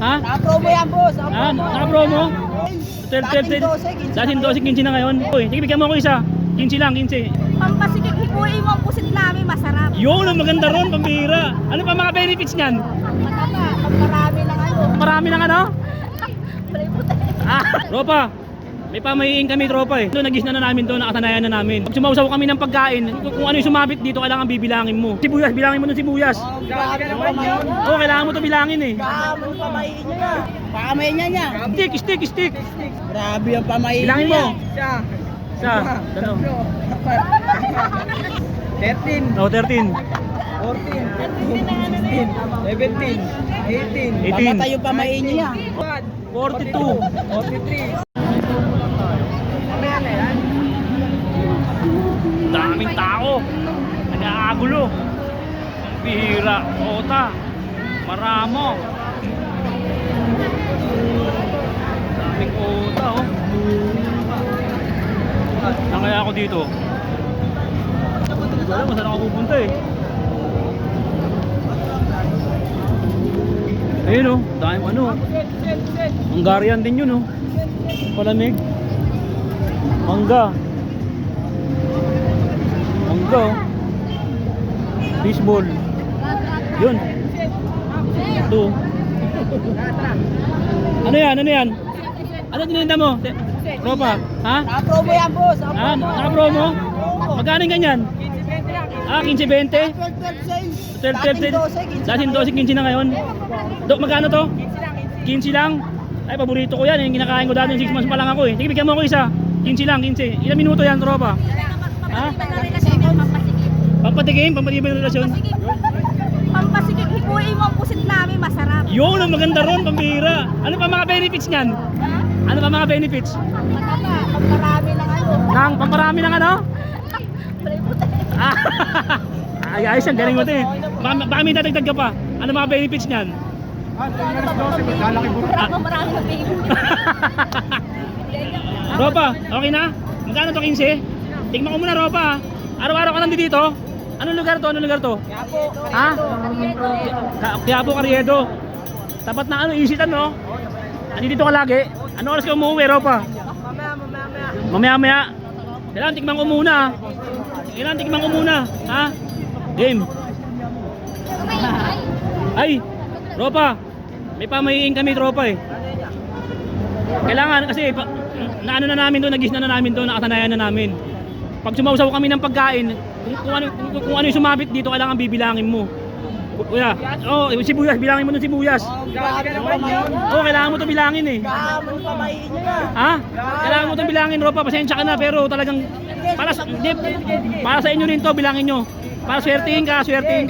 Ha? Naka-promo yan, boss. Naka-promo? 12, 12, 12, 15 na ngayon. Uy, bigyan mo ako isa. 15 lang, 15. Pampasikip, hipuin mo ang pusit namin, masarap. Yun, ang maganda ron, pambira. Ano pa mga benefits niyan? Mataba, pamparami lang ano. Marami ng ano? Playputi. Tropa, may pamahiin kami tropa eh. Doon nagis na namin to, nakasanayan na namin. Pag sumausaw kami ng pagkain, kung ano yung sumabit dito, kailangan bibilangin mo. Sibuyas, bilangin mo ng sibuyas. Grabe ng pamayin. Oo, kailangan mo to bilangin eh. Grabe ng pamayin niya. Pamayin niya. Stick. Grabe ang pamayin Bilangin mo. Isa. Dalaw. 13. Oh, 13. 14. 15. 17. 18. 18. Pamatay yung pamayin niya. 42. 43. Daming tao. Nag-aagulo. Bihira. Ota. Maramo. Daming ota oh. Saan kaya ako dito? Hindi ko alam kung saan ako pupunta eh. Ayun oh, daming ano. Hungarian din yun oh. Palamig. Mangga oh. Baseball. Yun. Ito. Ano yan? Ano tininda mo? Tropa? Ha? Naka-promo yan, boss. Naka-promo? Magkano yung ganyan? 15-20? 12-12 Dating 12, 15 na ngayon. Magkano to? 15 lang? Ay, paborito ko yan. Yung kinakain ko dati, 6 months pa lang ako eh. Sige, bigyan mo ako isa. 15 lang, 15. Ilang minuto yan, tropa? Ha? Pampatikim? Pampatikim ng relasyon? Pampasikip, hipuin mo ang pusit namin, masarap. Yun, ang maganda ron, pambira. Ano pa mga benefits niyan? Ano pa mga benefits? Mataba, pamparami lang ano. Pamparami ng ano? Playputi. Ay, ayos yan, galing mo ito eh. Baka may dadagdag ka pa. Ano mga benefits niyan? Marami na baby. Ropa, okay na? Magkano to 15? Tingnan ko muna Ropa. Araw-araw ka nandito dito? Anong lugar to? Ha? Quiapo, Carriedo. Tapat na ano, isitan no? Nandito ka lagi? Ano oras ka umuwi Ropa? Mamaya. Kailangan tikman ko muna. Ha? Game. Ay, Ropa. May pamahiin kami tropa eh. Kailangan kasi naano na namin doon, nagis na namin doon, nakasanayan na namin. Pag sumausaw kami ng pagkain, kung ano yung sumabit dito, kailangan bibilangin mo. Kuya, sibuyas, bilangin mo ng sibuyas. Grabe ng pamayin. Kailangan mo to bilangin eh. Grabe ng pamayin niya. Ha? Kailangan mo to bilangin, Ropa. Pasensya ka na pero talagang para sa inyo rin to, bilangin nyo. Para swertihin kayo, swertihin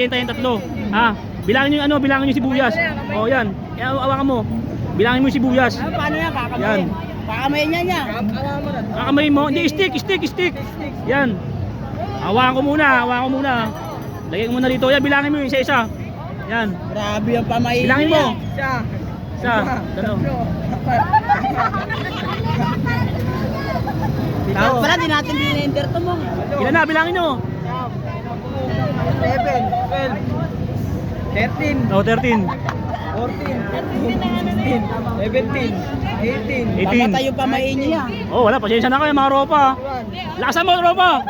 tayong tatlo. Ha? Bilangin nyo sibuyas. Oh, yan. Awakan mo. Bilangin mo yung sibuyas. Paano yan? Yan. Pakamayin niya. Kakamayin mo. Hindi, stick. Yan. Hawakan ko muna. Lagyan mo na dito. Yan, bilangin mo yung isa-isa. Yan. Grabe ang pamayin niya. Bilangin mo. Isa. Dalaw. Tawag pala, di natin binender to mo. Ilan na, bilangin nyo. 11, 12, 13, Oh, 13. 14, 15, 17, 18. 18. Pamatay yung pamayin niya. Oh, wala. Pasensya na kayo mga Ropa. 21, Lakasan mo, Ropa.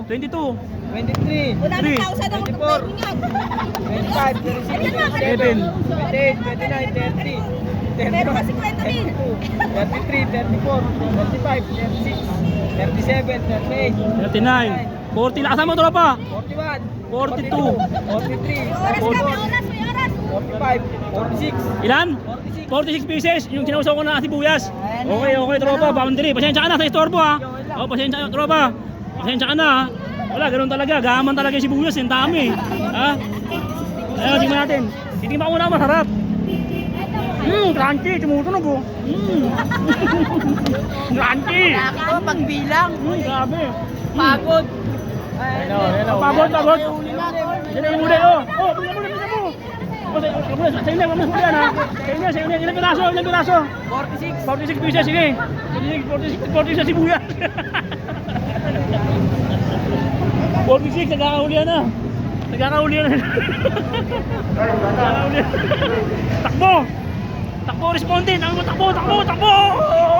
22, 22. 23, Wala Three. nang kausa ng 25, 26, 7. 28, 29, 30, Meron pa 50 din. 33, 34, 35, 36, 37, 38, 39. 40. Lakasan mo, Ropa. 41, 42. 43, Oras ka, 44, may oras. 45, 46, Ilan? 46. 46 pieces. Yung sinausaw ko na sibuyas. Okay, Tropa. Boundary. Pasensya ka na sa istorbo ha. Oh, pasensya, Tropa. Pasensya ka na ha. Wala, ganun talaga. Gaman talaga yung sibuyas. Yung dami. Ha? Ayun, tingnan natin. Titingnan ko na masarap. Crunchy. Tumutunog oh. Crunchy. Ako, pagbilang. Grabe. Pagod. Pagod. Yan ang huli oh. Oh, bigyan mo. Sa inyo, mas huli yan ha. Sa inyo. Ilang piraso? 46. 46 pieces, sige. 46 sa sibuyas. 46, nagkakahulihan na. Takbo! Takbo, respondent! Takbo, takbo, takbo, takbo!